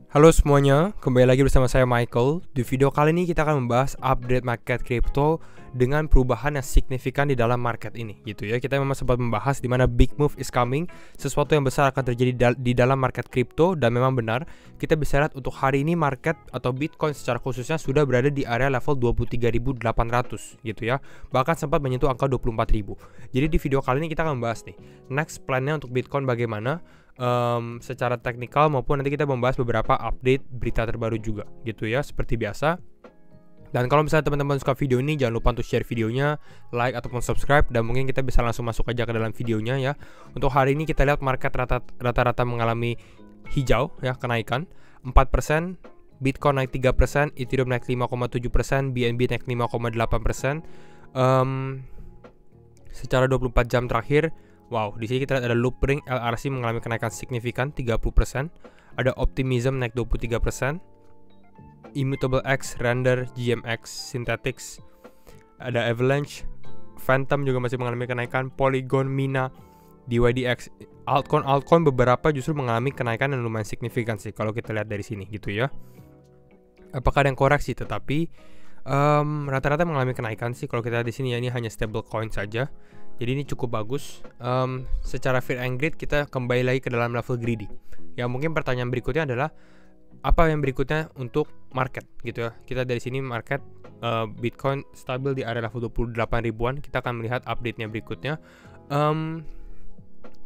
Halo semuanya, kembali lagi bersama saya Michael. Di video kali ini kita akan membahas update market crypto dengan perubahan yang signifikan di dalam market ini, gitu ya. Kita memang sempat membahas di mana big move is coming, sesuatu yang besar akan terjadi di dalam market crypto, dan memang benar. Kita bisa lihat untuk hari ini market atau Bitcoin secara khususnya sudah berada di area level 23.800 gitu ya. Bahkan sempat menyentuh angka 24.000. Jadi di video kali ini kita akan membahas nih next plan-nya untuk Bitcoin bagaimana. Secara teknikal maupun nanti kita membahas beberapa update berita terbaru juga gitu ya, seperti biasa. Dan kalau misalnya teman-teman suka video ini, jangan lupa untuk share videonya, like ataupun subscribe, dan mungkin kita bisa langsung masuk aja ke dalam videonya ya. Untuk hari ini kita lihat market rata-rata mengalami hijau ya, kenaikan 4%, Bitcoin naik 3%, Ethereum naik 5,7%, BNB naik 5,8%. Secara 24 jam terakhir, wow, di sini kita lihat ada Loopring LRC mengalami kenaikan signifikan 30%, ada Optimism naik 23%, Immutable X, Render, GMX, Synthetics, ada Avalanche, Phantom juga masih mengalami kenaikan, Polygon, Mina, DYDX, altcoin beberapa justru mengalami kenaikan yang lumayan signifikan sih kalau kita lihat dari sini gitu ya. Apakah ada yang koreksi? Tetapi rata-rata mengalami kenaikan sih kalau kita lihat di sini ya, ini hanya stable coin saja. Jadi ini cukup bagus. Secara fear and greed kita kembali lagi ke dalam level greedy. Ya mungkin pertanyaan berikutnya adalah apa yang berikutnya untuk market gitu ya. Kita dari sini market Bitcoin stabil di area level 28 ribuan. Kita akan melihat update-nya berikutnya.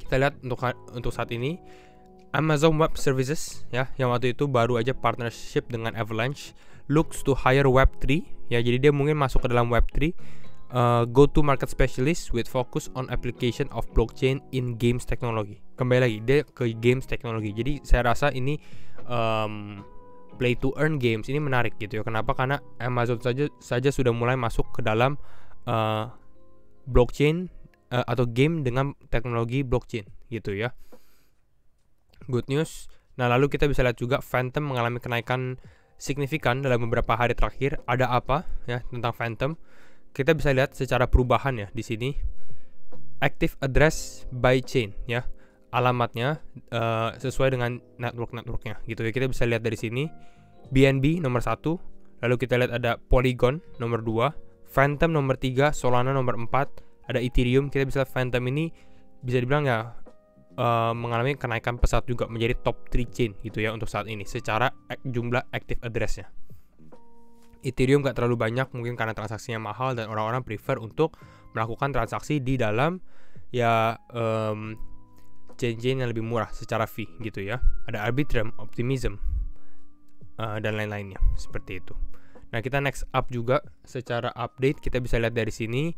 Kita lihat untuk saat ini Amazon Web Services ya, yang waktu itu baru aja partnership dengan Avalanche, looks to hire Web3 ya. Jadi dia mungkin masuk ke dalam Web3. Go to market specialist with focus on application of blockchain in games technology. Kembali lagi dia ke games technology. Jadi saya rasa ini play to earn games ini menarik gitu ya. Kenapa? Karena Amazon saja sudah mulai masuk ke dalam blockchain atau game dengan teknologi blockchain gitu ya. Good news. Nah, lalu kita bisa lihat juga Phantom mengalami kenaikan signifikan dalam beberapa hari terakhir. Ada apa ya tentang Phantom? Kita bisa lihat secara perubahan ya di sini. Active address by chain ya. Alamatnya sesuai dengan networknya gitu ya. Kita bisa lihat dari sini BNB nomor 1, lalu kita lihat ada Polygon nomor 2, Phantom nomor 3, Solana nomor 4, ada Ethereum. Kita bisa lihat Phantom ini bisa dibilang ya mengalami kenaikan pesat juga menjadi top 3 chain gitu ya untuk saat ini secara jumlah active address-nya. Ethereum gak terlalu banyak mungkin karena transaksinya mahal dan orang-orang prefer untuk melakukan transaksi di dalam ya chain-chain yang lebih murah secara fee gitu ya. Ada Arbitrum, Optimism dan lain-lainnya seperti itu. Nah, kita next up juga secara update kita bisa lihat dari sini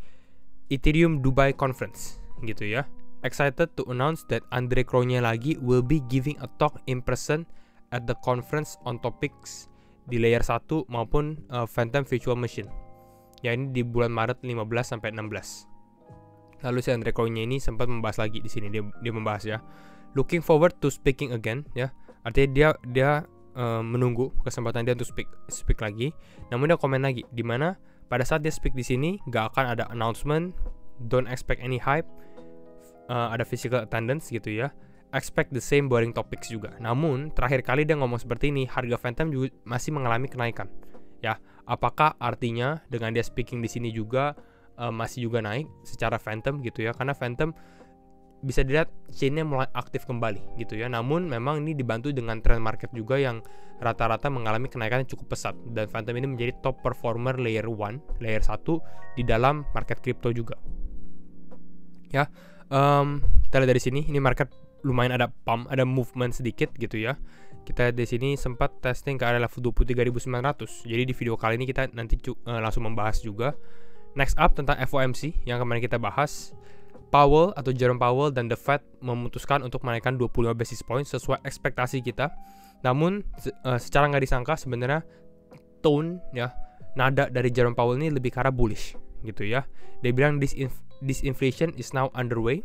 Ethereum Dubai Conference gitu ya. Excited to announce that Andre Cronje will be giving a talk in person at the conference on topics di layer 1 maupun Phantom Virtual Machine. Ya, ini di bulan Maret 15 sampai 16. Lalu si Andre Cronje ini sempat membahas lagi di sini, dia membahas ya. Looking forward to speaking again ya. Artinya dia menunggu kesempatan dia untuk speak lagi. Namun dia komen lagi di mana pada saat dia speak di sini gak akan ada announcement, don't expect any hype. Ada physical attendance gitu ya. Expect the same boring topics juga. Namun terakhir kali dia ngomong seperti ini, harga Phantom juga masih mengalami kenaikan. Ya, apakah artinya dengan dia speaking di sini juga masih juga naik secara Phantom gitu ya? Karena Phantom bisa dilihat chainnya mulai aktif kembali gitu ya. Namun memang ini dibantu dengan trend market juga yang rata-rata mengalami kenaikan yang cukup pesat. Dan Phantom ini menjadi top performer layer 1 di dalam market crypto juga. Ya, kita lihat dari sini, ini market lumayan ada pump, ada movement sedikit gitu ya. Kita di sini sempat testing ke area level 23.900. Jadi di video kali ini kita nanti langsung membahas juga. Next up tentang FOMC yang kemarin kita bahas. Powell atau Jerome Powell dan The Fed memutuskan untuk menaikkan 25 basis point sesuai ekspektasi kita. Namun secara nggak disangka sebenarnya tone ya, nada dari Jerome Powell ini lebih ke arah bullish gitu ya. Dia bilang disinflation is now underway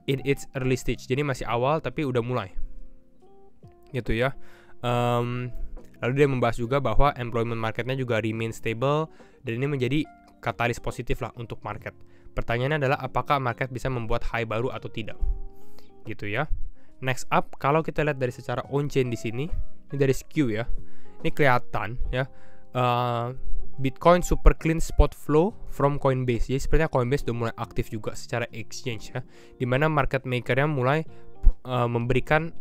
in its early stage. Jadi masih awal tapi udah mulai gitu ya. Lalu dia membahas juga bahwa employment marketnya juga remain stable dan ini menjadi katalis positif lah untuk market. Pertanyaannya adalah apakah market bisa membuat high baru atau tidak gitu ya. Next up, kalau kita lihat dari secara on chain di sini, Ini dari skew ya. Ini kelihatan ya. Bitcoin super clean spot flow from Coinbase. Jadi sepertinya Coinbase udah mulai aktif juga secara exchange ya, dimana market makernya mulai memberikan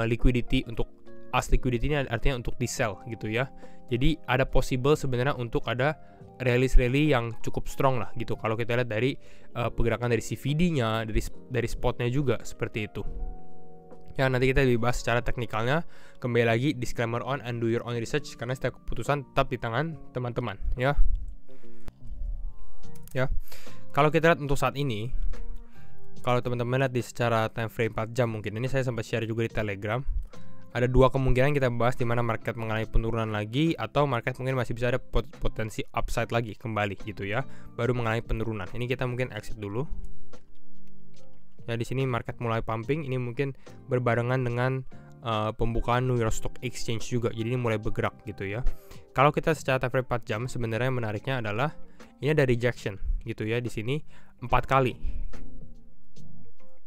liquidity untuk liquidity ini artinya untuk di sell gitu ya. Jadi ada possible sebenarnya untuk ada rally yang cukup strong lah gitu. Kalau kita lihat dari pergerakan dari CVD-nya, dari spotnya juga seperti itu. Ya, nanti kita lebih bahas secara teknikalnya. Kembali lagi, disclaimer on and do your own research, karena setiap keputusan tetap di tangan teman-teman ya. Ya, kalau kita lihat untuk saat ini, kalau teman-teman lihat di secara time frame 4 jam mungkin, ini saya sempat share juga di Telegram. Ada dua kemungkinan kita bahas, di mana market mengalami penurunan lagi atau market mungkin masih bisa ada potensi upside lagi kembali gitu ya, baru mengalami penurunan. Ini kita mungkin exit dulu. Ya, di sini market mulai pumping, ini mungkin berbarengan dengan pembukaan New York Stock Exchange juga. Jadi ini mulai bergerak gitu ya. Kalau kita secara time frame 4 jam, sebenarnya menariknya adalah ini ada rejection gitu ya di sini 4 kali.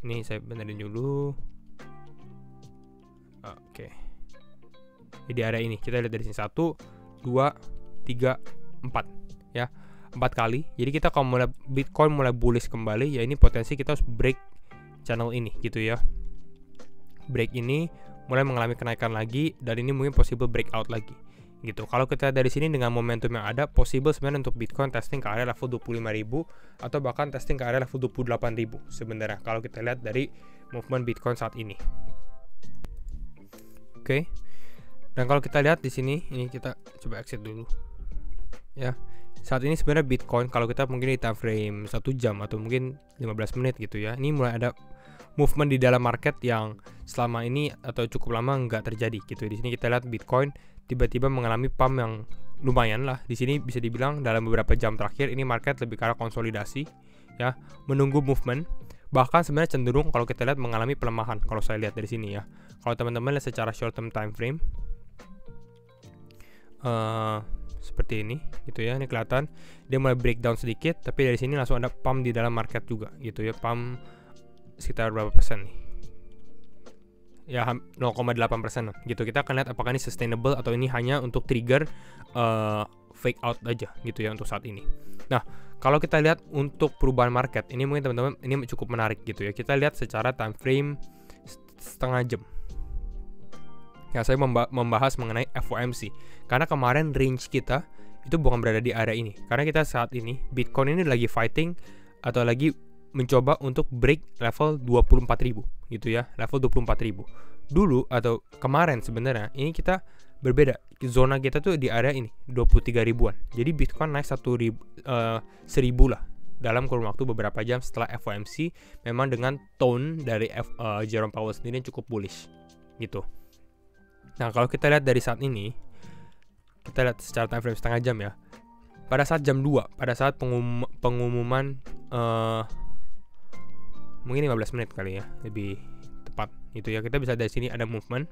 Ini saya benerin dulu. Oke. Jadi di area ini kita lihat dari sini 1, 2, 3, 4 ya. 4 kali. Jadi kita kalau mulai Bitcoin mulai bullish kembali, ya ini potensi kita harus break channel ini gitu ya. Break ini mulai mengalami kenaikan lagi, dan ini mungkin possible breakout lagi gitu. Kalau kita dari sini dengan momentum yang ada, possible sebenarnya untuk Bitcoin testing ke area level 25.000 atau bahkan testing ke area level 28.000 sebenarnya kalau kita lihat dari movement Bitcoin saat ini. Oke. Dan kalau kita lihat di sini, ini kita coba exit dulu. Ya. Saat ini sebenarnya Bitcoin kalau kita mungkin di time frame 1 jam atau mungkin 15 menit gitu ya, ini mulai ada movement di dalam market yang selama ini atau cukup lama nggak terjadi gitu. Di sini kita lihat Bitcoin tiba-tiba mengalami pump yang lumayan lah. Di sini bisa dibilang dalam beberapa jam terakhir ini market lebih ke arah konsolidasi ya, menunggu movement. Bahkan sebenarnya cenderung kalau kita lihat mengalami pelemahan kalau saya lihat dari sini ya. Kalau teman-teman lihat secara short term time frame seperti ini gitu ya, ini kelihatan dia mulai breakdown sedikit, tapi dari sini langsung ada pump di dalam market juga gitu ya, pump sekitar berapa persen nih ya, 0,8% gitu. Kita akan lihat apakah ini sustainable atau ini hanya untuk trigger fake out aja gitu ya untuk saat ini. Nah, kalau kita lihat untuk perubahan market ini mungkin teman-teman ini cukup menarik gitu ya. Kita lihat secara time frame setengah jam. Ya, saya membahas mengenai FOMC karena kemarin range kita itu bukan berada di area ini, karena kita saat ini Bitcoin ini lagi fighting atau lagi mencoba untuk break level 24.000 gitu ya, level 24.000 dulu atau kemarin. Sebenarnya ini kita berbeda, zona kita tuh di area ini 23 ribuan. Jadi Bitcoin naik 1.000 lah dalam kurun waktu beberapa jam setelah FOMC, memang dengan tone dari Jerome Powell sendiri cukup bullish gitu. Nah, kalau kita lihat dari saat ini, kita lihat secara time frame setengah jam ya. Pada saat jam 2, pada saat pengumuman mungkin 15 menit kali ya, lebih tepat gitu ya. Kita bisa dari sini ada movement.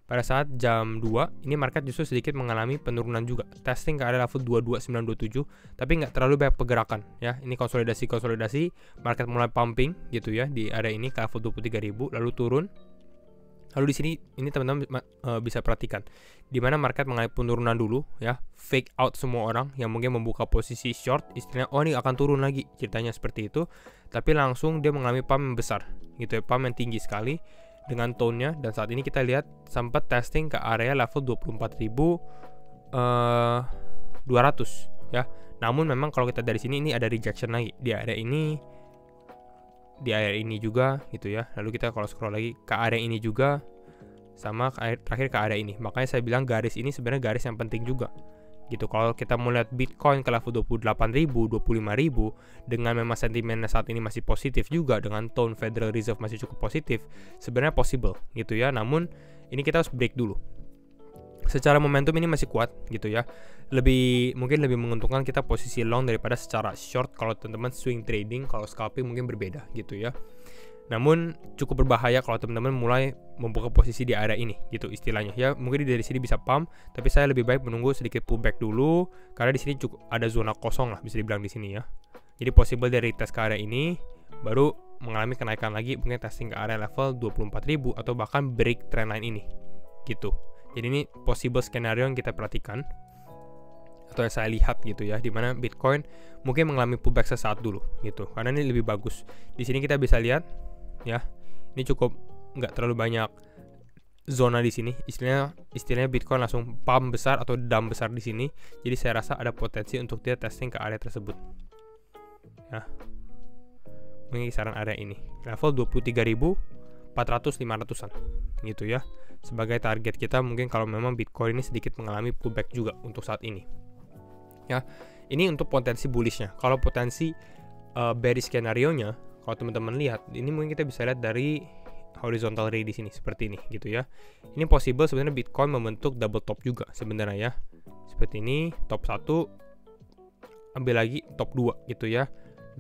Pada saat jam 2, ini market justru sedikit mengalami penurunan juga. Testing ke area level 22927, tapi nggak terlalu banyak pergerakan ya. Ini konsolidasi, market mulai pumping gitu ya di area ini ke level 23.000 lalu turun. Lalu di sini ini teman-teman bisa perhatikan di mana market mengalami penurunan dulu ya, fake out semua orang yang mungkin membuka posisi short, istilahnya oh ini akan turun lagi, ceritanya seperti itu, tapi langsung dia mengalami pump yang besar gitu ya, pump yang tinggi sekali dengan tone-nya. Dan saat ini kita lihat sempat testing ke area level 24.200 ya. Namun memang kalau kita dari sini ini ada rejection lagi di area ini, di area ini juga gitu ya. Lalu kita kalau scroll lagi ke area ini juga, sama terakhir ke area ini. Makanya saya bilang garis ini sebenarnya garis yang penting juga gitu. Kalau kita mau lihat Bitcoin ke level 28.000, 25.000 dengan memang sentimennya saat ini masih positif juga, dengan tone Federal Reserve masih cukup positif, sebenarnya possible gitu ya. Namun ini kita harus break dulu. Secara momentum ini masih kuat gitu ya. Mungkin lebih menguntungkan kita posisi long daripada secara short kalau teman-teman swing trading. Kalau scalping mungkin berbeda gitu ya. Namun cukup berbahaya kalau teman-teman mulai membuka posisi di area ini gitu istilahnya ya. Mungkin dari sini bisa pump, tapi saya lebih baik menunggu sedikit pullback dulu karena di sini cukup ada zona kosong lah bisa dibilang di sini ya. Jadi possible dari tes ke area ini baru mengalami kenaikan lagi, mungkin testing ke area level 24.000 atau bahkan break trendline ini gitu. Jadi ini possible skenario yang kita perhatikan atau yang saya lihat gitu ya, dimana Bitcoin mungkin mengalami pullback sesaat dulu gitu, karena ini lebih bagus. Di sini kita bisa lihat ya, ini cukup nggak terlalu banyak zona di sini, istilahnya Bitcoin langsung pump besar atau dump besar di sini. Jadi saya rasa ada potensi untuk dia testing ke area tersebut ya, mungkin kisaran area ini level 23.400-500an gitu ya, sebagai target kita mungkin kalau memang Bitcoin ini sedikit mengalami pullback juga untuk saat ini ya. Ini untuk potensi bullishnya. Kalau potensi bearish skenario-nya, kalau teman-teman lihat, ini mungkin kita bisa lihat dari horizontal ray di sini seperti ini gitu ya. Ini possible sebenarnya Bitcoin membentuk double top juga sebenarnya ya. Seperti ini, top 1 ambil lagi top 2 gitu ya.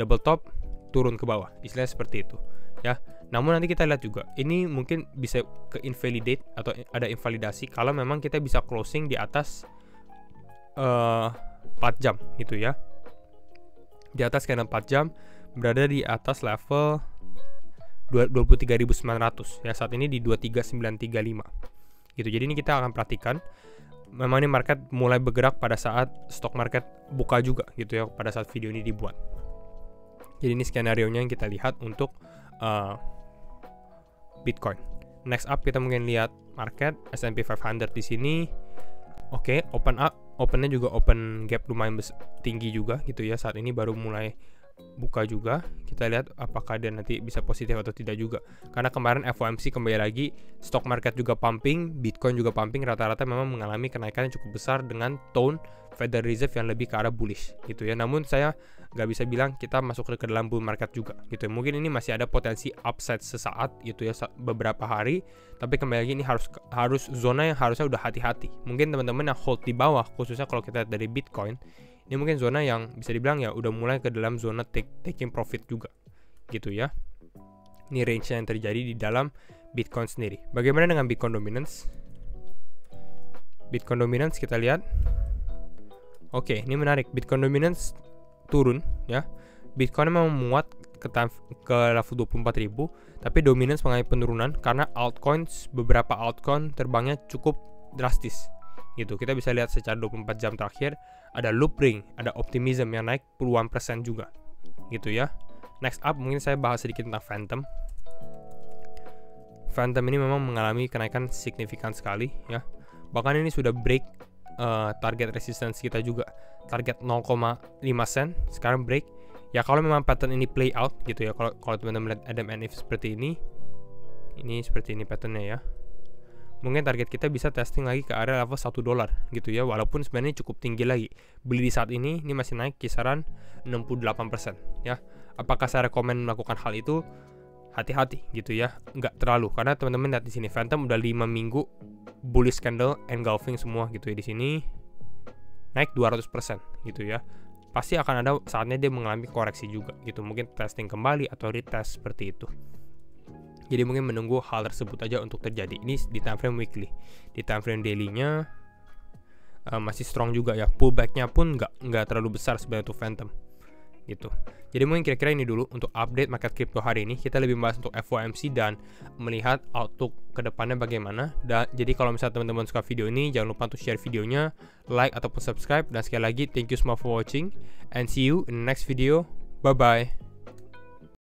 Double top turun ke bawah. Istilahnya seperti itu ya. Namun nanti kita lihat juga, ini mungkin bisa ke invalidate atau ada invalidasi kalau memang kita bisa closing di atas 4 jam gitu ya. Di atas candle 4 jam berada di atas level 23.900 ya, saat ini di 23.935 gitu. Jadi ini kita akan perhatikan, memang ini market mulai bergerak pada saat stock market buka juga gitu ya, pada saat video ini dibuat. Jadi ini skenario-nya yang kita lihat untuk Bitcoin. Next up kita mungkin lihat market S&P 500 di sini. Oke, opennya juga open gap lumayan tinggi juga gitu ya. Saat ini baru mulai buka juga. Kita lihat apakah dia nanti bisa positif atau tidak juga. Karena kemarin FOMC kembali lagi, stock market juga pumping, Bitcoin juga pumping, rata-rata memang mengalami kenaikan yang cukup besar dengan tone Federal Reserve yang lebih ke arah bullish gitu ya. Namun saya nggak bisa bilang kita masuk ke dalam bull market juga gitu ya. Mungkin ini masih ada potensi upside sesaat gitu ya, beberapa hari. Tapi kembali lagi ini harus zona yang harusnya udah hati-hati. Mungkin teman-teman yang hold di bawah, khususnya kalau kita lihat dari Bitcoin, ini mungkin zona yang bisa dibilang ya udah mulai ke dalam zona taking profit juga gitu ya. Ini range yang terjadi di dalam Bitcoin sendiri. Bagaimana dengan Bitcoin dominance? Bitcoin dominance kita lihat. Oke, ini menarik. Bitcoin dominance turun ya. Bitcoin memang menguat ke level 24.000, tapi dominance mengalami penurunan karena beberapa altcoin terbangnya cukup drastis gitu. Kita bisa lihat secara 24 jam terakhir ada Loopring, ada Optimism yang naik puluhan persen juga gitu ya. Next up mungkin saya bahas sedikit tentang Phantom. Phantom ini memang mengalami kenaikan signifikan sekali ya. Bahkan ini sudah break target resistance kita juga. Target 0,5 sen sekarang break. Ya kalau memang pattern ini play out gitu ya. Kalau teman-teman lihat Adam and Eve seperti ini seperti ini patternnya ya. Mungkin target kita bisa testing lagi ke area level $1 gitu ya. Walaupun sebenarnya cukup tinggi lagi. Beli di saat ini masih naik kisaran 68% ya. Apakah saya rekomen melakukan hal itu? Hati-hati gitu ya. Nggak terlalu, karena teman-teman lihat di sini Phantom udah 5 minggu bullish candle engulfing semua gitu ya. Di sini naik 200% gitu ya. Pasti akan ada saatnya dia mengalami koreksi juga gitu. Mungkin testing kembali atau retest seperti itu. Jadi mungkin menunggu hal tersebut aja untuk terjadi. Ini di time frame weekly. Di time frame daily-nya masih strong juga ya. Pullback-nya pun nggak terlalu besar sebenarnya untuk Phantom gitu. Jadi mungkin kira-kira ini dulu untuk update market crypto hari ini. Kita lebih membahas untuk FOMC dan melihat outlook ke depannya bagaimana. Dan jadi kalau misalnya teman-teman suka video ini, jangan lupa untuk share videonya, like ataupun subscribe. Dan sekali lagi thank you semua for watching and see you in the next video. Bye bye.